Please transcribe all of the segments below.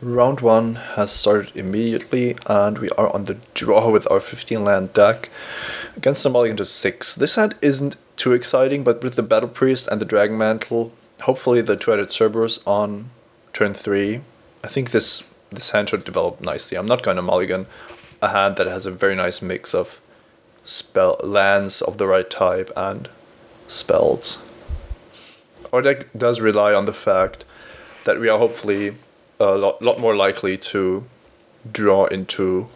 Round 1 has started immediately, and we are on the draw with our 15 land deck against a mulligan to 6. This hand isn't too exciting, but with the Battle Priest and the Dragon Mantle, hopefully the Two-Headed Cerberus on turn 3, I think this hand should develop nicely. I'm not going to mulligan a hand that has a very nice mix of lands of the right type and spells. Our deck does rely on the fact that we are hopefully a lot more likely to draw into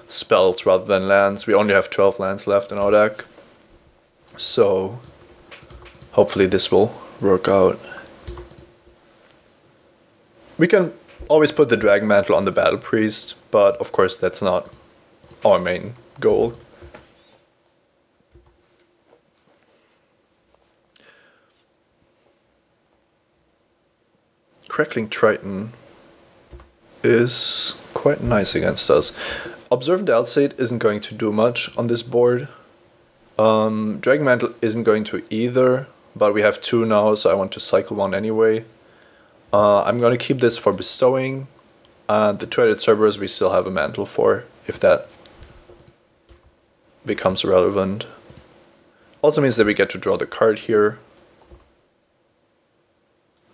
spells rather than lands. We only have 12 lands left in our deck, so hopefully this will work out. We can always put the Dragon Mantle on the Battle Priest, but of course that's not our main goal. Crackling Triton is quite nice against us. Observant Alcide isn't going to do much on this board. Dragon Mantle isn't going to either, but we have 2 now, so I want to cycle 1 anyway. I'm going to keep this for bestowing, and the Two-Headed Cerberus we still have a mantle for, if that becomes relevant. Also means that we get to draw the card here.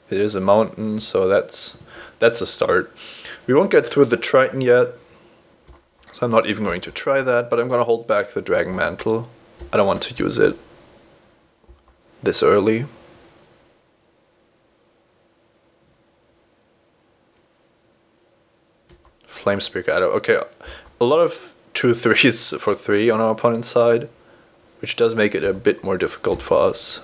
It is a mountain, so that's a start. We won't get through the Triton yet, so I'm not even going to try that, but I'm going to hold back the Dragon Mantle. I don't want to use it this early. Flamespeaker Adder. Okay, a lot of 2/3s for 3 on our opponent's side, which does make it a bit more difficult for us.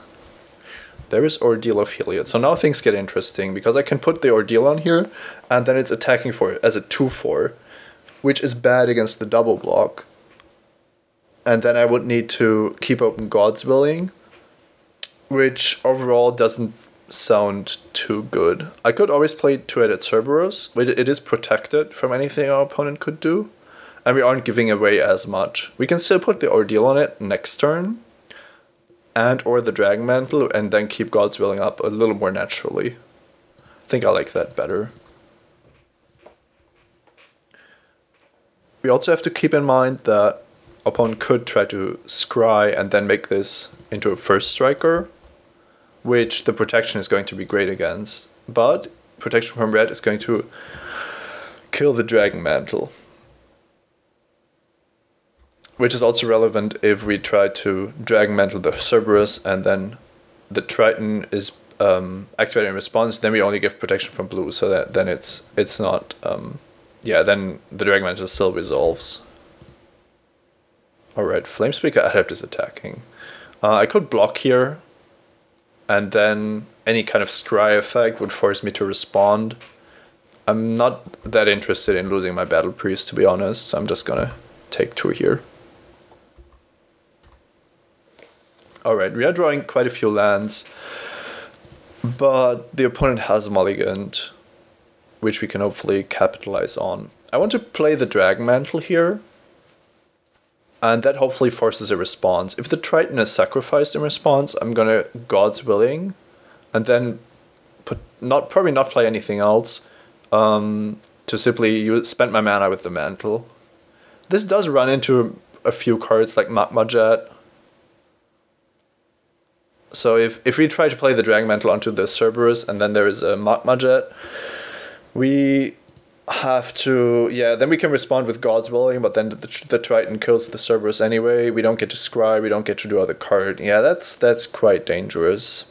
There is Ordeal of Heliod. So now things get interesting, because I can put the Ordeal on here, and then it's attacking for it as a 2/4, which is bad against the double block. And then I would need to keep open God's Willing, which overall doesn't sound too good. I could always play Two-Headed Cerberus, but it is protected from anything our opponent could do, and we aren't giving away as much. We can still put the Ordeal on it next turn, and or the Dragon Mantle, and then keep God's Willing up a little more naturally. I think I like that better. We also have to keep in mind that opponent could try to scry and then make this into a first striker, which the protection is going to be great against, but protection from red is going to kill the Dragon Mantle. Which is also relevant if we try to Dragon Mantle the Cerberus and then the Triton is activated in response, then we only give protection from blue, so that then it's not, yeah, then the Dragon Mantle still resolves. Alright, Flamespeaker Adept is attacking. I could block here, and then any kind of scry effect would force me to respond. I'm not that interested in losing my Battle Priest, to be honest, so I'm just gonna take 2 here. Alright, we are drawing quite a few lands, but the opponent has mulliganed, which we can hopefully capitalize on. I want to play the Dragon Mantle here, and that hopefully forces a response. If the Triton is sacrificed in response, I'm gonna God's Willing, and then probably not play anything else, to simply spend my mana with the Mantle. This does run into a few cards like Magma Jet. So if we try to play the Dragon Mantle onto the Cerberus and then there is a Magma Jet, we have to, yeah, then we can respond with God's Willing, but then the Triton kills the Cerberus anyway. We don't get to scry, we don't get to do other card. Yeah, that's quite dangerous.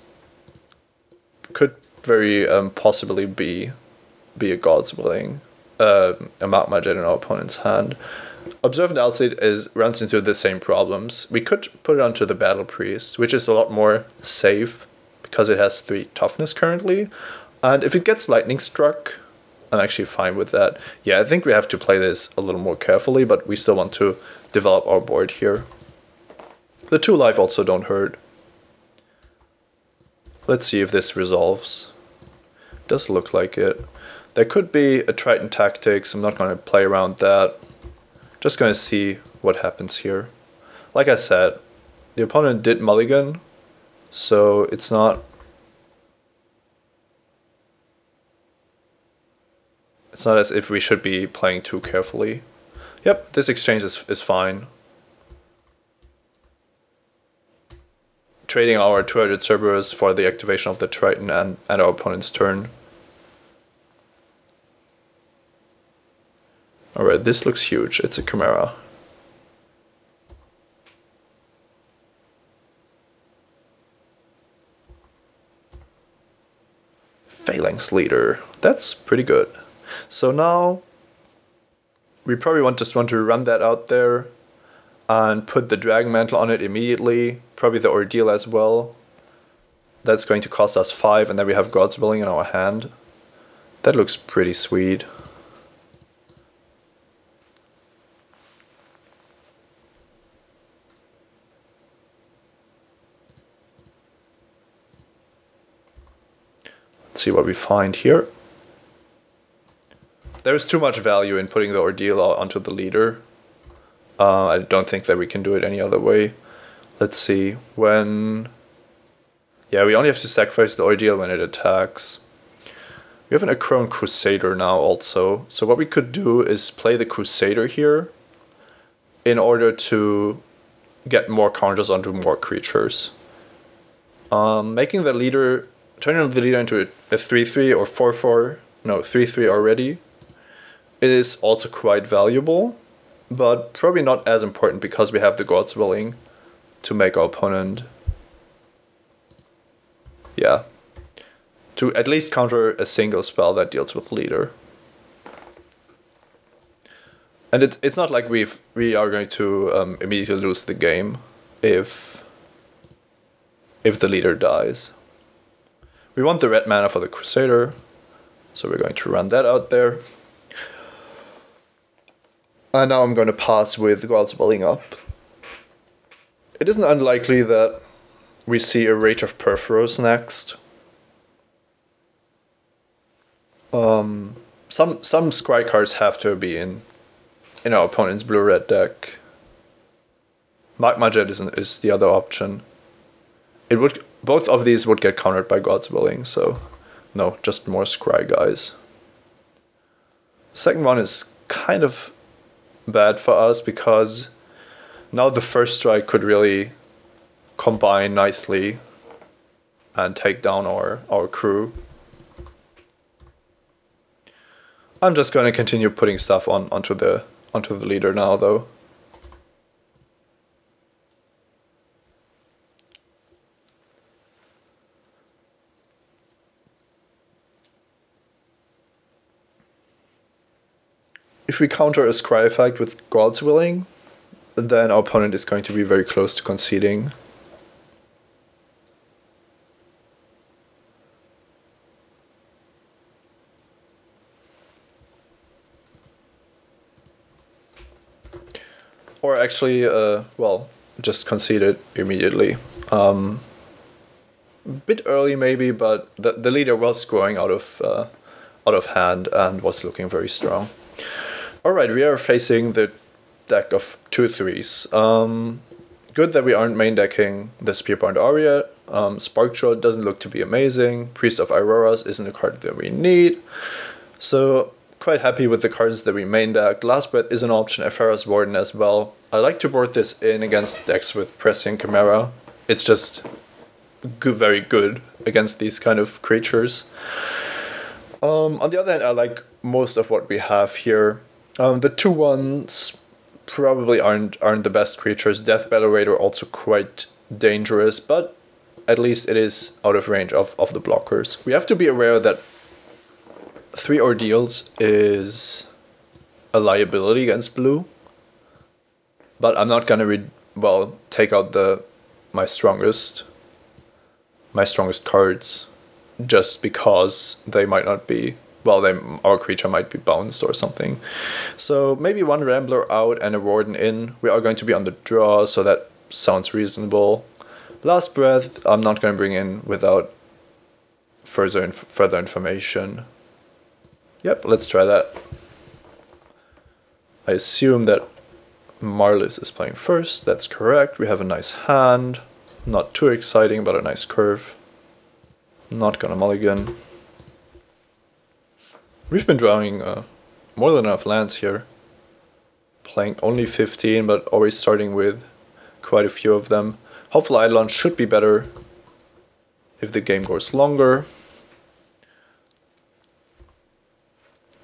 Could very possibly be a God's Willing, a Magma Jet in our opponent's hand. Observant Alcide runs into the same problems. We could put it onto the Battle Priest, which is a lot more safe because it has 3 toughness currently. And if it gets lightning struck, I'm actually fine with that. Yeah, I think we have to play this a little more carefully, but we still want to develop our board here. The 2 life also don't hurt. Let's see if this resolves. Does look like it. There could be a Triton Tactics. I'm not going to play around that. Just going to see what happens here. Like I said, the opponent did mulligan, so it's not It's not as if we should be playing too carefully. Yep, this exchange is fine. Trading our 200 Cerberus for the activation of the Triton and our opponent's turn. Alright, this looks huge. It's a Chimera. Phalanx Leader. That's pretty good. So now we probably just want to run that out there and put the Dragon Mantle on it immediately. Probably the Ordeal as well. That's going to cost us 5, and then we have God's Willing in our hand. That looks pretty sweet. Let's see what we find here. There's too much value in putting the Ordeal onto the leader. I don't think that we can do it any other way. Let's see. When... Yeah, we only have to sacrifice the Ordeal when it attacks. We have an Acrone Crusader now also. So what we could do is play the Crusader here in order to get more counters onto more creatures. Making the leader... Turning the leader into a 3-3 or 4-4... No, 3-3 already is also quite valuable, but probably not as important because we have the God's Willing to make our opponent, yeah, to at least counter a single spell that deals with leader. And it's not like we are going to immediately lose the game if the leader dies. We want the red mana for the Crusader, so we're going to run that out there. And now I'm going to pass with God's Willing up. It isn't unlikely that we see a Rage of Perforos next. Some scry cards have to be in our opponent's blue-red deck. Magma Jet is the other option. Both of these would get countered by God's Willing, so no, just more scry guys. Second one is kind of bad for us because now the first strike could really combine nicely and take down our crew. I'm just going to continue putting stuff onto the leader now though. If we counter a scry effect with God's Willing, then our opponent is going to be very close to conceding. Or actually, well, just concede it immediately. A bit early maybe, but the leader was growing out of hand and was looking very strong. Alright, we are facing the deck of 2/3s. Good that we aren't main decking the Spearpoint Aria. Sparkjaw doesn't look to be amazing. Priest of Auroras isn't a card that we need. So, quite happy with the cards that we main deck. Last Breath is an option, Ephara's Warden as well. I like to board this in against decks with Pressing Chimera. It's just good, very good against these kind of creatures. On the other hand, I like most of what we have here. The 2/1s probably aren't the best creatures. Death Battle Raider also quite dangerous, but at least it is out of range of the blockers. We have to be aware that 3 Ordeals is a liability against blue, but I'm not gonna take out my strongest cards just because they might not be. Well, our creature might be bounced or something. So maybe 1 Rambler out and a Warden in. We are going to be on the draw, so that sounds reasonable. Last Breath, I'm not going to bring in without further information. Yep, let's try that. I assume that Marlis is playing first. That's correct. We have a nice hand. Not too exciting, but a nice curve. Not gonna mulligan. We've been drawing more than enough lands here. Playing only 15, but always starting with quite a few of them. Hopeful Eidolon should be better if the game goes longer.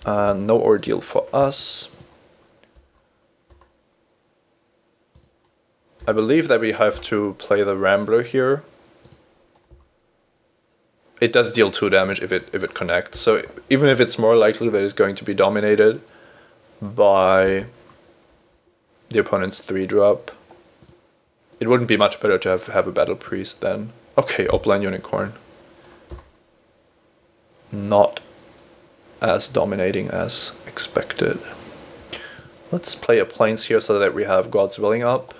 No ordeal for us. I believe that we have to play the Rambler here. It does deal 2 damage if it connects. So even if it's more likely that it's going to be dominated by the opponent's 3-drop, it wouldn't be much better to have a Battle Priest then. Okay, Opline Unicorn. Not as dominating as expected. Let's play a Plains here so that we have God's Willing up.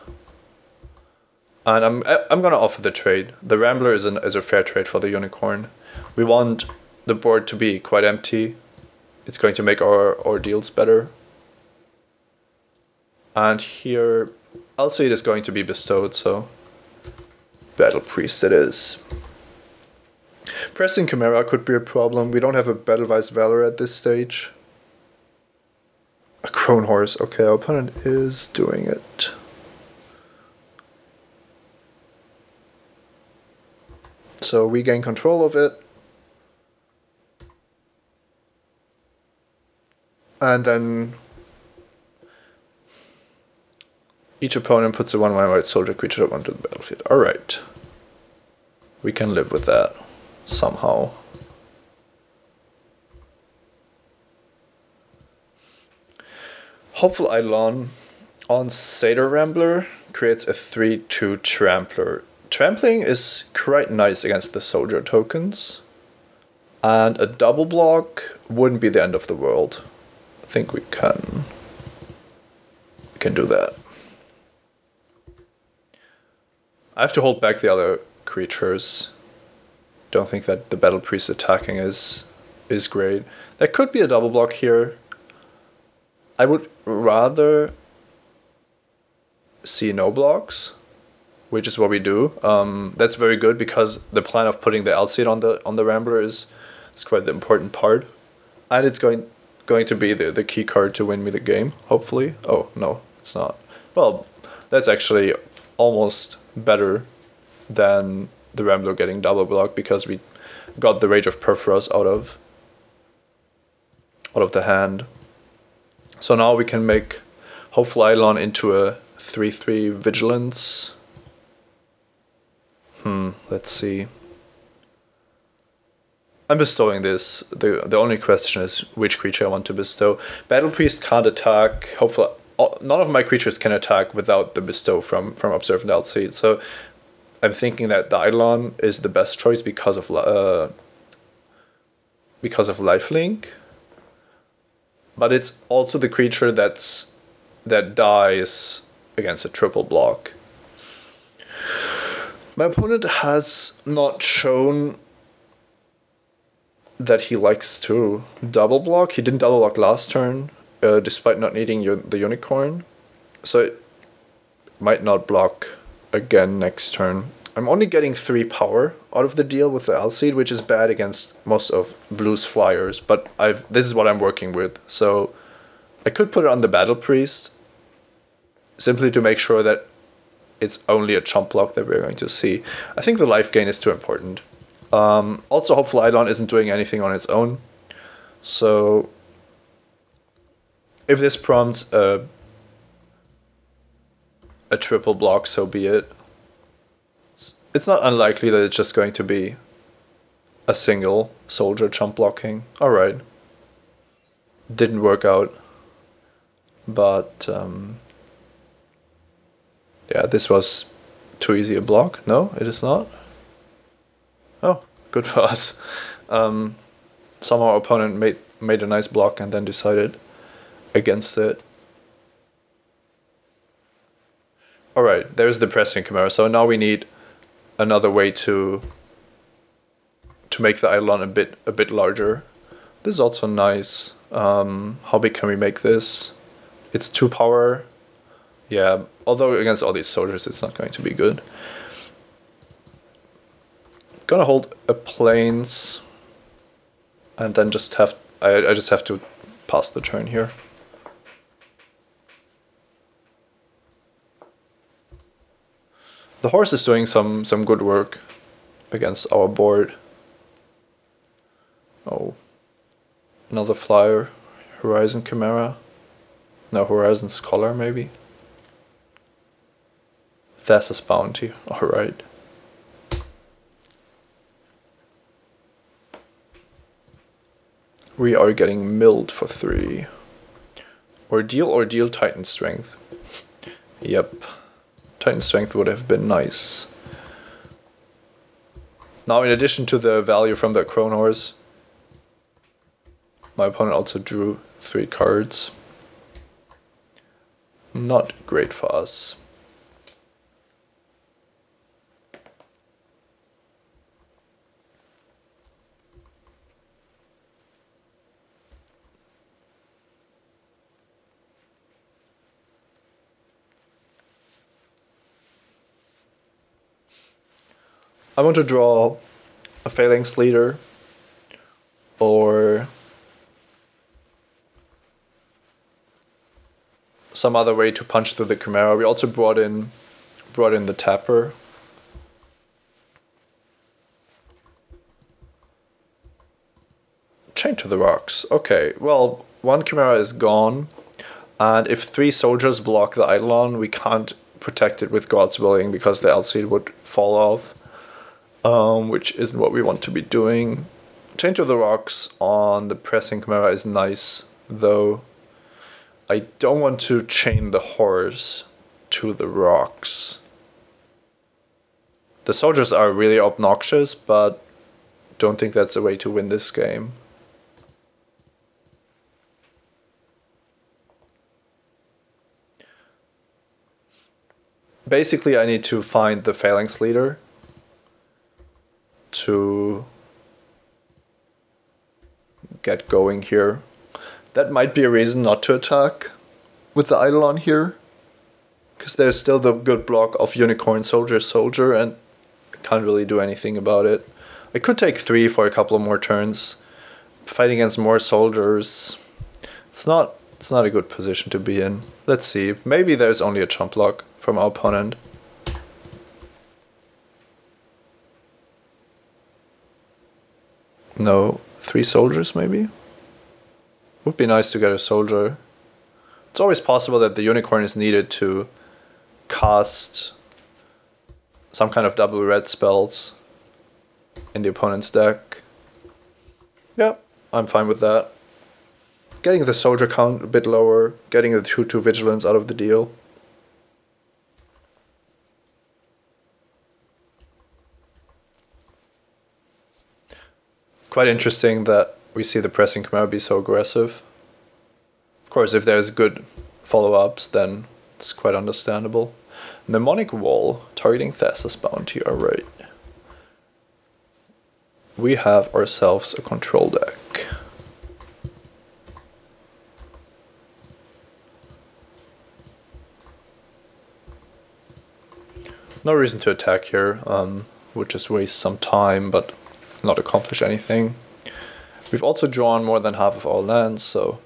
And I'm gonna offer the trade. The Rambler is a fair trade for the Unicorn. We want the board to be quite empty. It's going to make our deals better. And here, Alseid is going to be bestowed, so Battle Priest it is. Pressing Chimera could be a problem. We don't have a Battle-Wise Valor at this stage. A Crone Horse. Okay, our opponent is doing it. So we gain control of it. And then each opponent puts a 1/1 white soldier creature up onto the battlefield. Alright. We can live with that somehow. Hopeful Eidolon on Satyr Rambler creates a 3/2 Trampler. Trampling is quite nice against the soldier tokens, and a double block wouldn't be the end of the world. I think we can do that. I have to hold back the other creatures. Don't think that the Battle Priest attacking is great. There could be a double block here. I would rather see no blocks, which is what we do. That's very good because the plan of putting the Alseid on the Rambler is quite the important part, and it's going to be the key card to win me the game. Hopefully. Oh no, it's not. Well, that's actually almost better than the Rambler getting double block because we got the Rage of Perforos out of the hand. So now we can make Hopeful Eidolon into a 3/3 Vigilance. Let's see. I'm bestowing this. The only question is which creature I want to bestow. Battle Priest can't attack. Hopefully, none of my creatures can attack without the bestow from Observant Alseid. So I'm thinking that the Eidolon is the best choice because of lifelink. But it's also the creature that dies against a triple block. My opponent has not shown that he likes to double block. He didn't double block last turn, despite not needing the Unicorn. So it might not block again next turn. I'm only getting 3 power out of the deal with the Alseid, which is bad against most of Blue's flyers, but this is what I'm working with. So I could put it on the Battle Priest, simply to make sure that it's only a chump block that we're going to see. I think the life gain is too important. Also, Hopeful Eidolon isn't doing anything on its own. So if this prompts a triple block, so be it. It's not unlikely that it's just going to be a single soldier chump blocking. Alright. Didn't work out. But yeah, this was too easy a block. No, it is not. Oh, good for us. Somehow our opponent made a nice block and then decided against it. Alright, there's the Pressing Chimera. So now we need another way to make the Eidolon a bit larger. This is also nice. How big can we make this? It's 2 power. Yeah, although against all these soldiers it's not going to be good. Gonna hold a Plains and then I just have to pass the turn here. The horse is doing some good work against our board. Oh, another flyer, Horizon Chimera. No, Horizon Scholar maybe. THS Bounty, alright. We are getting milled for 3. Ordeal, Titan Strength. Yep. Titan Strength would have been nice. Now, in addition to the value from the Crone Horse, my opponent also drew 3 cards. Not great for us. I want to draw a Phalanx Leader or some other way to punch through the Chimera. We also brought in the Tapper. Chain to the Rocks. Okay, well, 1 Chimera is gone, and if 3 soldiers block the Eidolon, we can't protect it with God's Willing because the L-Seed would fall off. Which isn't what we want to be doing. Chain to the Rocks on the pressing Chimera is nice, though I don't want to chain the horse to the rocks. The soldiers are really obnoxious, but don't think that's a way to win this game. Basically, I need to find the Phalanx Leader to get going here. That might be a reason not to attack with the Eidolon here, because there's still the good block of Unicorn, Soldier, and I can't really do anything about it. I could take 3 for a couple of more turns, fight against more soldiers. It's not a good position to be in. Let's see, maybe there's only a chump block from our opponent. No, 3 soldiers maybe? Would be nice to get a soldier. It's always possible that the Unicorn is needed to cast some kind of double red spells in the opponent's deck. Yeah, I'm fine with that. Getting the soldier count a bit lower, getting the 2/2 vigilance out of the deal. Quite interesting that we see the pressing Chimera be so aggressive. Of course, if there's good follow-ups, then it's quite understandable. Mnemonic Wall, targeting THS Bounty, alright. We have ourselves a control deck. No reason to attack here, would just waste some time, but not accomplish anything. We've also drawn more than half of our lands, so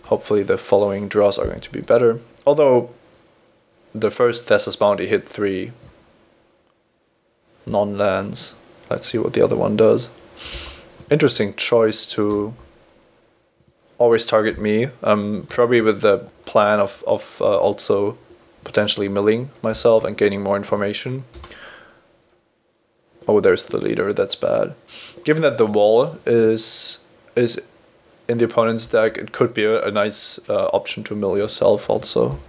hopefully the following draws are going to be better. Although the first THS Bounty hit 3 non-lands. Let's see what the other one does. Interesting choice to always target me, probably with the plan of also potentially milling myself and gaining more information. Oh, there's the leader, that's bad. Given that the wall is in the opponent's deck, it could be a nice option to mill yourself also.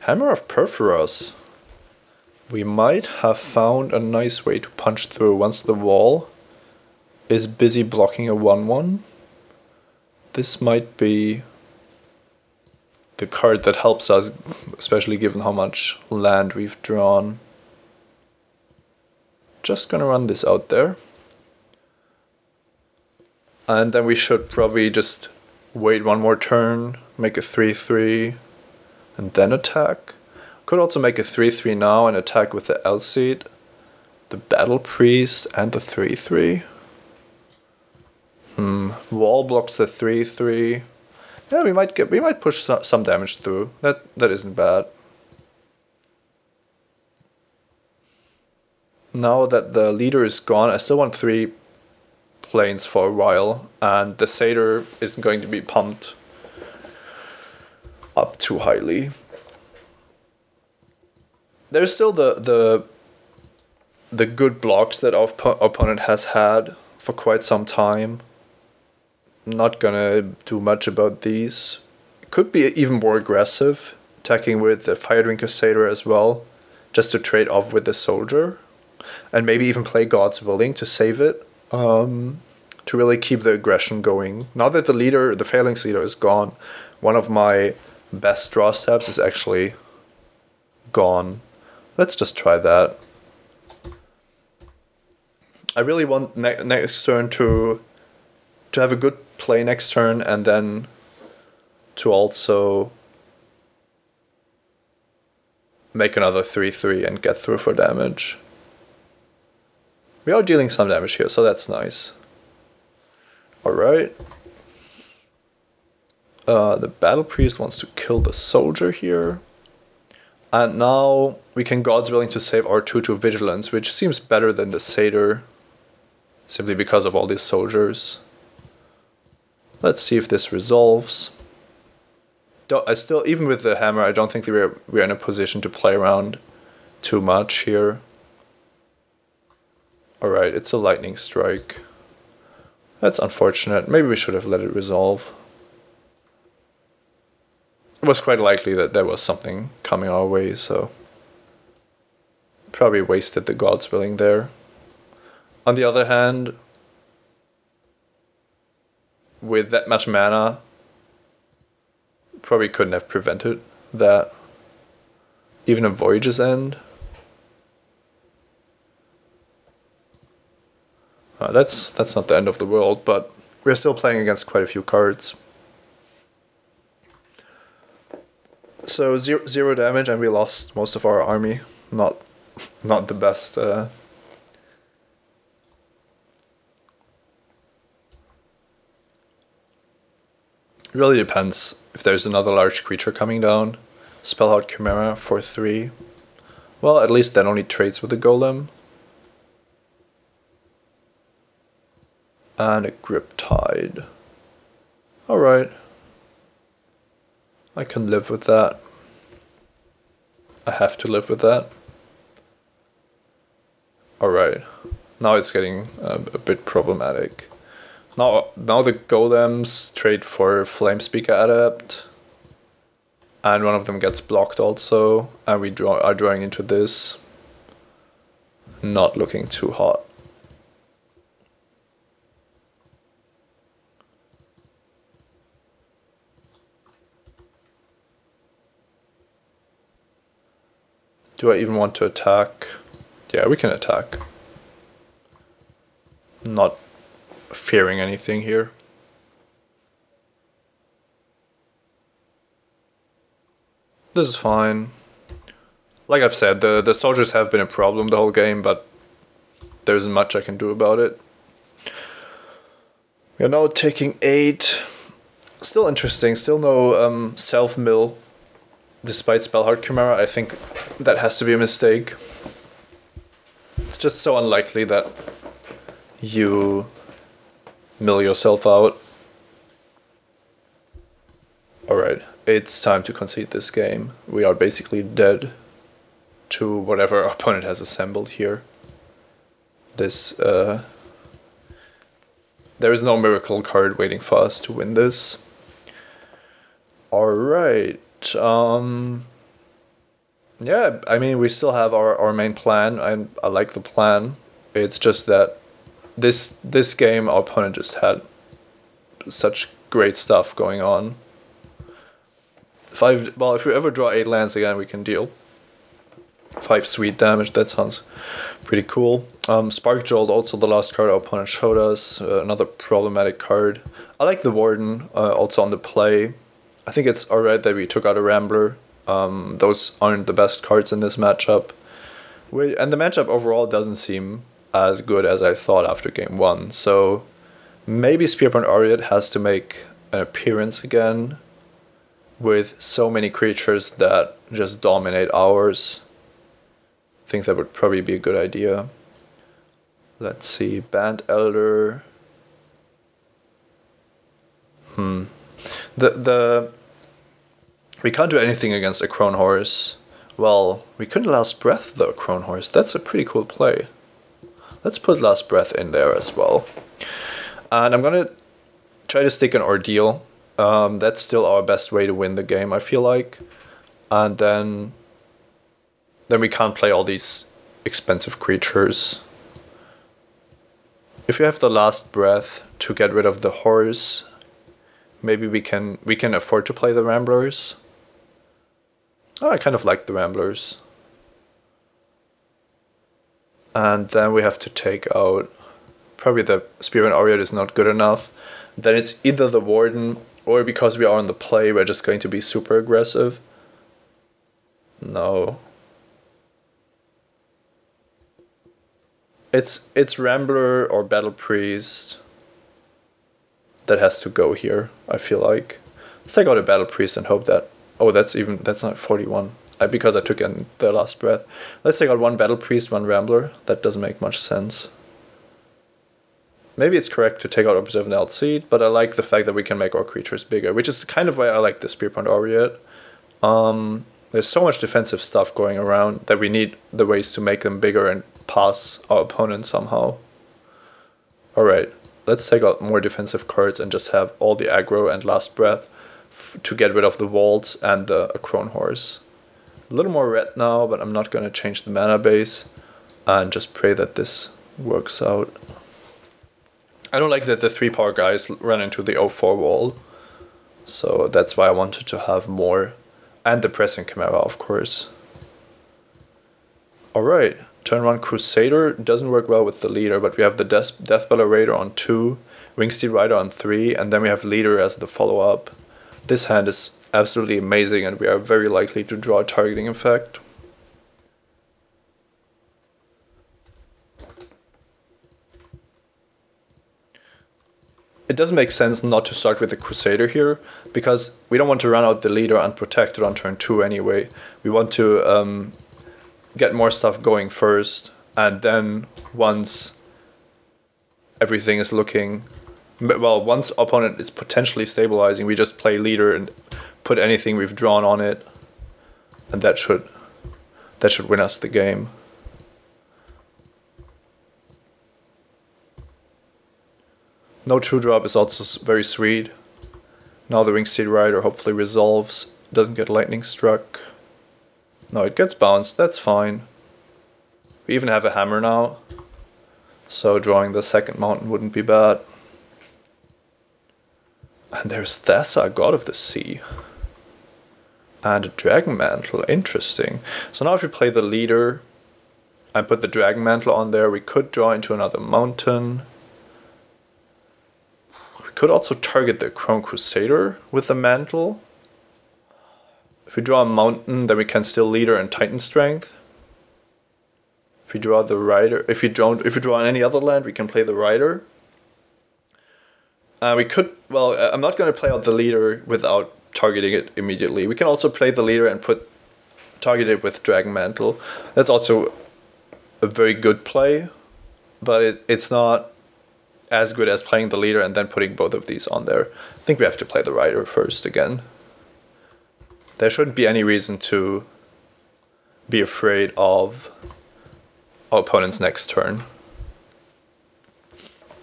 Hammer of Perforos. We might have found a nice way to punch through once the wall is busy blocking a 1/1. This might be the card that helps us, especially given how much land we've drawn. Just gonna run this out there. And then we should probably just wait 1 more turn, make a 3/3, and then attack. Could also make a 3/3 now and attack with the L-Seed. The Battle Priest and the 3/3. Wall blocks the 3/3. Yeah, we might push some damage through. That isn't bad. Now that the leader is gone, I still want 3 planes for a while, and the Satyr isn't going to be pumped up too highly. There's still the good blocks that our opponent has had for quite some time. I'm not gonna do much about these. Could be even more aggressive, attacking with the Fire Drinker Satyr as well, just to trade off with the Soldier, and maybe even play God's Willing to save it, to really keep the aggression going. Now that the Phalanx leader is gone, one of my best draw steps is actually gone. Let's just try that. I really want next turn to have a good play next turn, and then to also make another 3/3 and get through for damage. We are dealing some damage here, so that's nice. Alright. The Battle Priest wants to kill the Soldier here. And now we can God's Willing to save our 2/2 Vigilance, which seems better than the Satyr, simply because of all these soldiers. Let's see if this resolves. Even with the hammer, I don't think that we're in a position to play around too much here. Alright, it's a lightning strike. That's unfortunate. Maybe we should have let it resolve. It was quite likely that there was something coming our way, so probably wasted the God's Willing there. On the other hand, with that much mana, probably couldn't have prevented that. Even a Voyage's End. That's not the end of the world, but we're still playing against quite a few cards. So zero damage, and we lost most of our army. Not the best. It really depends if there's another large creature coming down. Spellhard Chimera for 3. Well, at least that only trades with the Golem. And a Grip Tide. Alright. I can live with that. I have to live with that. Alright. Now it's getting a bit problematic. Now the Golems trade for Flamespeaker Adept. And one of them gets blocked also. And we are drawing into this. Not looking too hot. Do I even want to attack? Yeah, we can attack. Not fearing anything here. This is fine. Like I've said, the soldiers have been a problem the whole game, but there isn't much I can do about it. We are now taking 8. Still interesting, still no self-mill. Despite Spellhard Chimera, I think that has to be a mistake. It's just so unlikely that you mill yourself out. Alright, it's time to concede this game. We are basically dead to whatever our opponent has assembled here. There is no miracle card waiting for us to win this. Alright. Yeah, I mean, we still have our main plan, and I like the plan. It's just that this game, our opponent just had such great stuff going on. If we ever draw 8 lands again, we can deal 5 sweet damage. That sounds pretty cool. Spark Jolt, also the last card our opponent showed us, another problematic card. I like the Warden, also on the play. I think it's alright that we took out a Rambler. Those aren't the best cards in this matchup. And the matchup overall doesn't seem as good as I thought after game 1, so maybe Spearpoint Aureate has to make an appearance again with so many creatures that just dominate ours. I think that would probably be a good idea. Let's see, Band Elder. We can't do anything against a Crone Horse. Well, we couldn't Last Breath though, Crone Horse. That's a pretty cool play. Let's put Last Breath in there as well. And I'm gonna try to stick an Ordeal. That's still our best way to win the game, I feel like. And then we can't play all these expensive creatures. If we have the Last Breath to get rid of the horse, maybe we can afford to play the Ramblers. Oh, I kind of like the Ramblers. And then we have to take out, probably the Spearpoint Aureate is not good enough. Then it's either the Warden, or because we are on the play, we're just going to be super aggressive. No. It's Rambler or Battle Priest that has to go here, I feel like. Let's take out a Battle Priest and hope that... Oh, that's not 41. Because I took in the Last Breath. Let's take out one Battle Priest, one Rambler. That doesn't make much sense. Maybe it's correct to take out Observant Altseed, but I like the fact that we can make our creatures bigger, which is kind of why I like the Spearpoint Aureate. There's so much defensive stuff going around that we need the ways to make them bigger and pass our opponent somehow. Alright, let's take out more defensive cards and just have all the aggro and Last Breath to get rid of the Vault and the Crone Horse. A little more red now, but I'm not going to change the mana base and just pray that this works out. I don't like that the 3-power guys run into the 0-4 wall, so that's why I wanted to have more. And the Pressing Chimera, of course. Alright, turn 1 Crusader doesn't work well with the leader, but we have the Deathbellow Raider on 2, Wingsteed Rider on 3, and then we have leader as the follow-up. This hand is absolutely amazing, and we are very likely to draw a targeting effect. It doesn't make sense not to start with the Crusader here, because we don't want to run out the leader unprotected on turn 2 anyway. We want to get more stuff going first, and then once everything is looking... Well, once opponent is potentially stabilizing, we just play leader and put anything we've drawn on it, and that should win us the game. No 2-drop is also very sweet. Now the Wingsteed Rider hopefully resolves, doesn't get lightning struck. No, it gets bounced, that's fine. We even have a hammer now, so drawing the second mountain wouldn't be bad. And there's Thassa, God of the Sea. And a Dragon Mantle, interesting. So now if we play the leader and put the Dragon Mantle on there, we could draw into another mountain. We could also target the Crone Crusader with the mantle. If we draw a mountain, then we can still leader and Titan Strength. If we draw the Rider, if we draw on any other land, we can play the Rider. We could, well, I'm not going to play out the leader without targeting it immediately. We can also play the leader and target it with Dragon Mantle. That's also a very good play, but it's not as good as playing the leader and then putting both of these on there. I think we have to play the Rider first again. There shouldn't be any reason to be afraid of our opponent's next turn.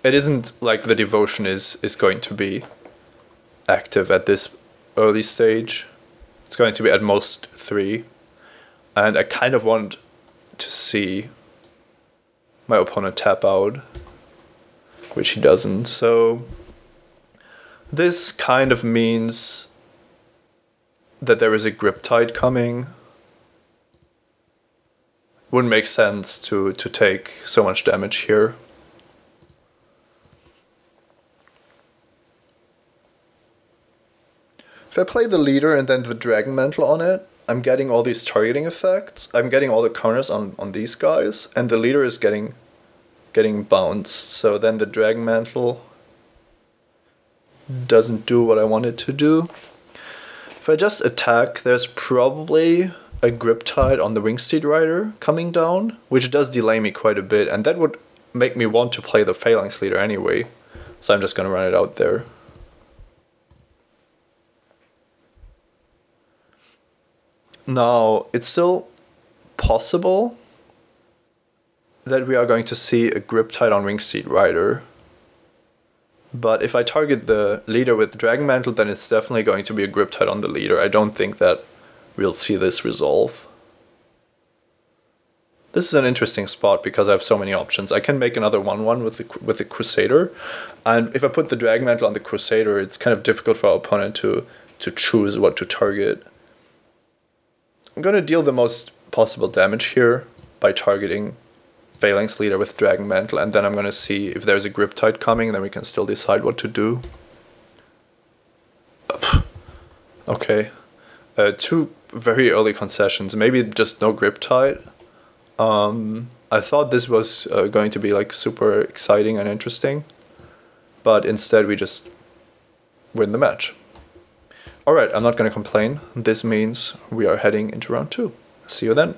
It isn't like the Devotion is going to be active at this early stage. It's going to be at most 3. And I kind of want to see my opponent tap out, which he doesn't. So this kind of means that there is a Griptide coming. Wouldn't make sense to take so much damage here. If I play the leader and then the Dragon Mantle on it, I'm getting all these targeting effects. I'm getting all the counters on these guys, and the leader is getting bounced. So then the Dragon Mantle doesn't do what I want it to do. If I just attack, there's probably a Grip Tide on the Wingsteed Rider coming down, which does delay me quite a bit, and that would make me want to play the Phalanx Leader anyway. So I'm just gonna run it out there. Now, it's still possible that we are going to see a Grip Tide on Wingsteed Rider. But if I target the leader with Dragon Mantle, then it's definitely going to be a Grip Tide on the leader. I don't think that we'll see this resolve. This is an interesting spot because I have so many options. I can make another 1/1 with the Crusader, and if I put the Dragon Mantle on the Crusader, it's kind of difficult for our opponent to choose what to target. I'm going to deal the most possible damage here by targeting Phalanx Leader with Dragon Mantle, and then I'm going to see if there's a Grip Tide coming, then we can still decide what to do. Okay. 2 very early concessions, maybe just no Grip Tide. I thought this was going to be like super exciting and interesting, but instead we just win the match. Alright, I'm not going to complain. This means we are heading into round 2. See you then.